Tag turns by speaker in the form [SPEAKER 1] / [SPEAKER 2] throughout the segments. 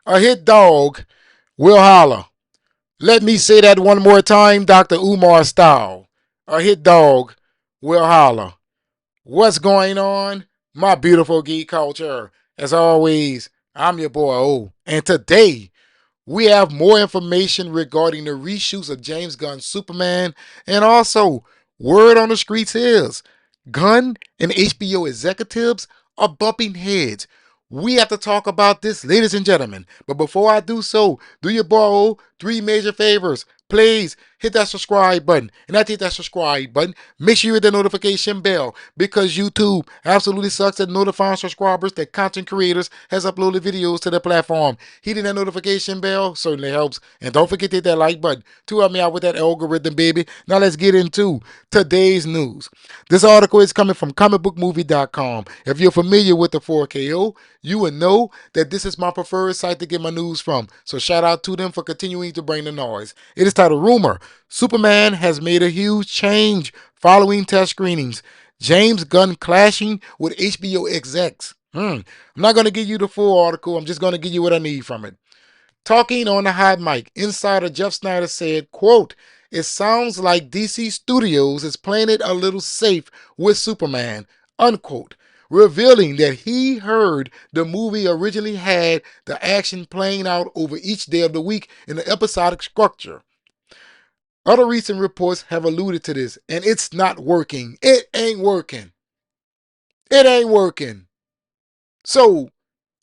[SPEAKER 1] A hit dog will holler. Let me say that one more time, Dr. Umar style. A hit dog will holler. What's going on, my beautiful geek culture? As always, I'm your boy O, and today we have more information regarding the reshoots of James Gunn's Superman, and also word on the streets is Gunn and HBO executives are bumping heads. We have to talk about this, ladies and gentlemen. But before I do so, do your boy three major favors. Please hit that subscribe button. And after you hit that subscribe button, make sure you hit the notification bell because YouTube absolutely sucks at notifying subscribers that content creators has uploaded videos to the platform. Hitting that notification bell certainly helps. And don't forget to hit that like button to help me out with that algorithm, baby. Now let's get into today's news. This article is coming from comicbookmovie.com. If you're familiar with the 4KO, you would know that this is my preferred site to get my news from. So shout out to them for continuing to bring the noise. It is titled Rumor. Superman has made a huge change following test screenings. James Gunn clashing with HBO execs. I'm not going to give you the full article. I'm just going to give you what I need from it. Talking on the hot mic, insider Jeff Snyder said, quote, "It sounds like DC Studios is playing it a little safe with Superman," unquote, revealing that he heard the movie originally had the action playing out over each day of the week in an episodic structure. Other recent reports have alluded to this, and it's not working. It ain't working. It ain't working. So,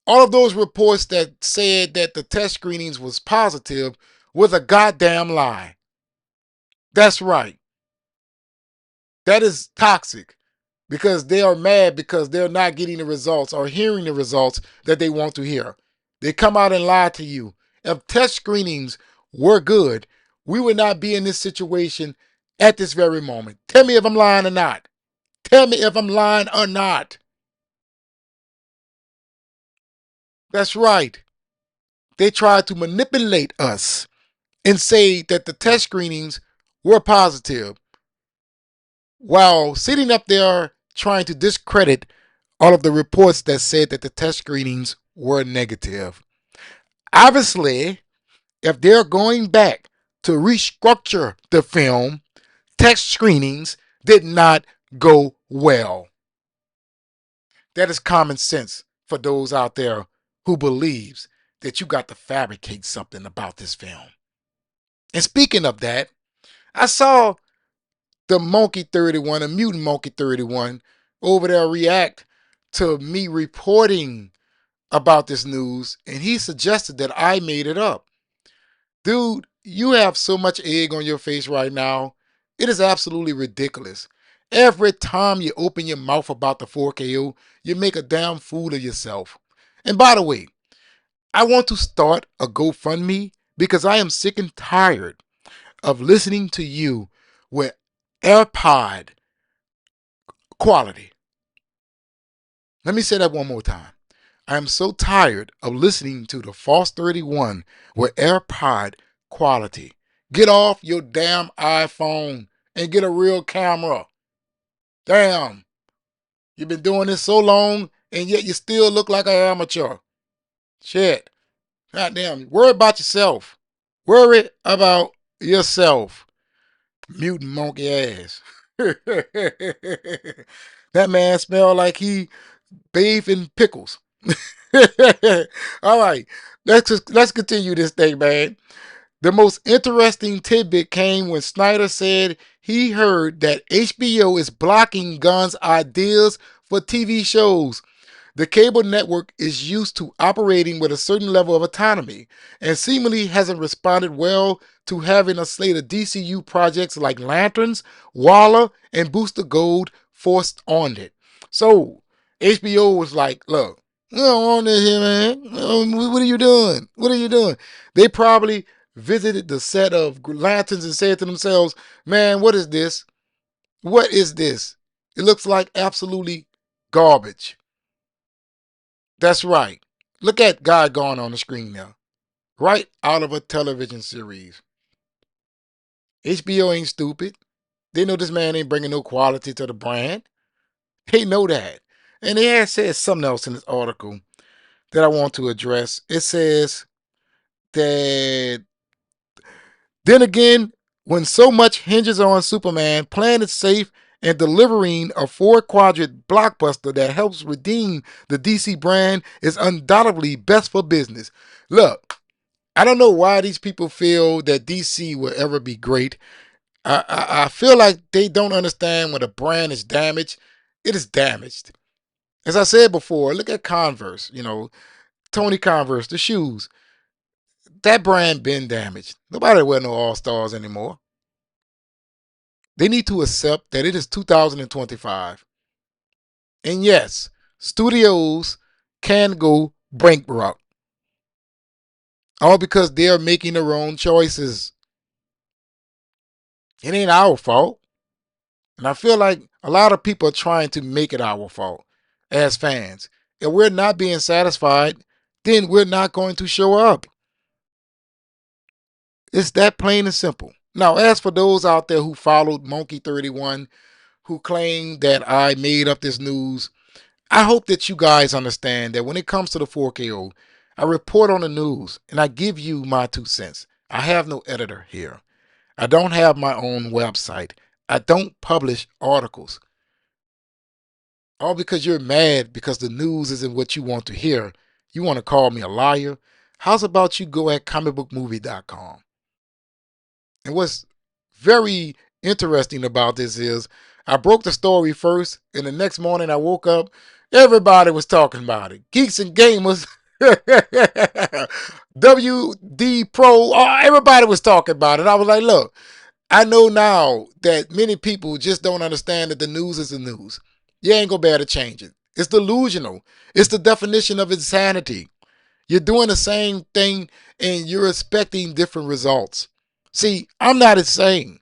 [SPEAKER 1] all of those reports that said that the test screenings was positive was a goddamn lie. That's right. That is toxic because they are mad because they're not getting the results or hearing the results that they want to hear. They come out and lie to you. If test screenings were good, we would not be in this situation at this very moment. Tell me if I'm lying or not. Tell me if I'm lying or not. That's right. They tried to manipulate us and say that the test screenings were positive while sitting up there trying to discredit all of the reports that said that the test screenings were negative. Obviously, if they're going back to restructure the film, test screenings did not go well. That is common sense for those out there who believes that you got to fabricate something about this film. And speaking of that, I saw the Monkey 31, a mutant Monkey 31, over there react to me reporting about this news, and he suggested that I made it up. Dude, you have so much egg on your face right now. It is absolutely ridiculous. Every time you open your mouth about the 4KO, you make a damn fool of yourself. And by the way, I want to start a GoFundMe because I am sick and tired of listening to you with AirPod quality. Let me say that one more time. I am so tired of listening to the False 31 with AirPod quality. Get off your damn iPhone and get a real camera. Damn, you've been doing this so long and yet you still look like an amateur. Shit. God damn, worry about yourself. Worry about yourself. Mutant monkey ass. That man smell like he bathed in pickles. All right, let's continue this thing, man. The most interesting tidbit came when Snyder said he heard that HBO is blocking Gunn's ideas for TV shows. The cable network is used to operating with a certain level of autonomy and seemingly hasn't responded well to having a slate of DCU projects like Lanterns, Waller, and Booster Gold forced on it. So HBO was like, look, we don't want this here, man. What are you doing? What are you doing? They probably visited the set of Lanterns and said to themselves, man, what is this? What is this? It looks like absolutely garbage. That's right. Look at God Gone on the screen now. Right out of a television series. HBO ain't stupid. They know this man ain't bringing no quality to the brand. They know that. And they had said something else in this article that I want to address. It says, that then again, when so much hinges on Superman playing it safe and delivering a four-quadrant blockbuster that helps redeem the DC brand is undoubtedly best for business. Look, I don't know why these people feel that DC will ever be great. I feel like they don't understand when a brand is damaged. It is damaged. As I said before, look at Converse. Tony Converse, the shoes. That brand been damaged. Nobody wear no All Stars anymore. They need to accept that it is 2025. And yes, studios can go bankrupt. All because they're making their own choices. It ain't our fault. And I feel like a lot of people are trying to make it our fault as fans. If we're not being satisfied, then we're not going to show up. It's that plain and simple. Now, as for those out there who followed Monkey 31, who claim that I made up this news, I hope that you guys understand that when it comes to the 4KO, I report on the news and I give you my 2 cents. I have no editor here. I don't have my own website. I don't publish articles. All because you're mad because the news isn't what you want to hear. You want to call me a liar? How's about you go at comicbookmovie.com? And what's very interesting about this is I broke the story first, and the next morning I woke up, everybody was talking about it. Geeks and gamers, WD Pro, everybody was talking about it. I was like, look, I know now that many people just don't understand that the news is the news. You ain't gonna be able to change it. It's delusional. It's the definition of insanity. You're doing the same thing and you're expecting different results. See, I'm not insane.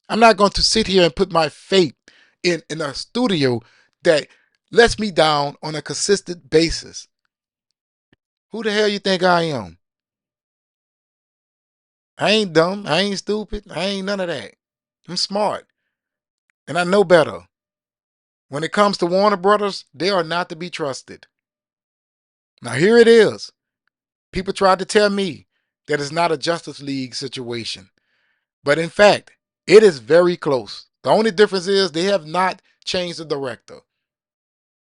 [SPEAKER 1] I'm not going to sit here and put my faith in a studio that lets me down on a consistent basis. Who the hell you think I am? I ain't dumb. I ain't stupid. I ain't none of that. I'm smart. And I know better. When it comes to Warner Brothers, they are not to be trusted. Now here it is. People tried to tell me that it's not a Justice League situation. But in fact, it is very close. The only difference is they have not changed the director.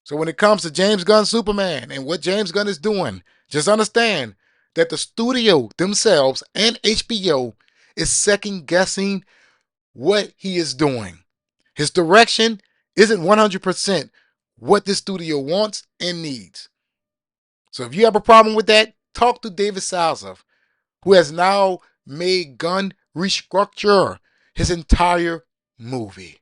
[SPEAKER 1] So when it comes to James Gunn's Superman and what James Gunn is doing, just understand that the studio themselves and HBO is second guessing what he is doing. His direction isn't 100% what this studio wants and needs. So if you have a problem with that, talk to David Salzov, who has now made Gunn restructure his entire movie.